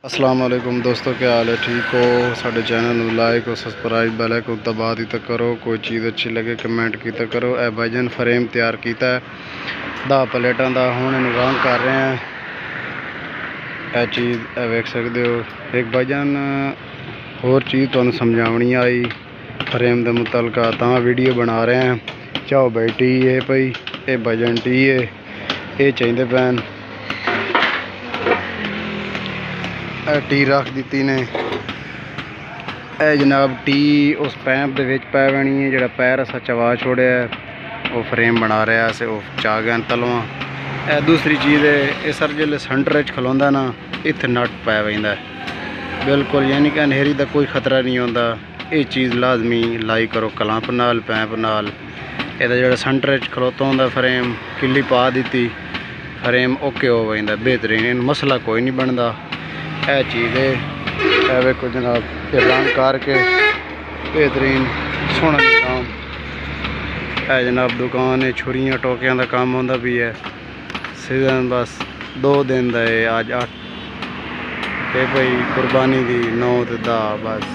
अस्सलाम वालेकुम दोस्तों, क्या हाल है? ठीक हो? साडे चैनल में लाइक और सब्सक्राइब बेल आइकन दबा दी तक करो। कोई चीज़ अच्छी लगे कमेंट किया करो। ए भाईजान फ्रेम तैयार किया है 10 प्लेटों का, हुण इन्हूं रंग कर रहे हैं। यह चीज़ वेख सकते हो। एक भाईजान होर चीज़ तुहानूं समझावनी आई फ्रेम के मुतलक, तां वीडियो बना रहे हैं। चाहो भाई टी है भाई, ये भाईजान टी है, ये चाहिए पैन टी रख दी ने। ए जनाब टी उस पैप के पै पैनी है, जो पैर असा चवा छोड़िया वो फ्रेम बना रहा है, वो चा गया तलवा। ए दूसरी चीज़ है, ये सर जो सेंटर खलोंदा ना, इत्थे नट पै पैंदा बिल्कुल, यानी कि अंधेरी का कोई खतरा नहीं होता। ये चीज़ लाजमी लाई करो कलंप नाल पैप नाल। ਇਹਦਾ ਜਿਹੜਾ ਸੈਂਟਰ 'ਚ ਖਲੋਤਾ ਹੁੰਦਾ फ्रेम किली पा दी, फ्रेम ओके हो जाता बेहतरीन, मसला कोई नहीं बनता। यह चीज़ है वेखो जनाब, ये रंग करके बेहतरीन सोहना काम। है जनाब दुकान है, छुरियां टोकियां का काम होंदा भी है। सीजन बस 2 दिन का है, अज 8 भाई कुर्बानी की 9 ते 10 बस।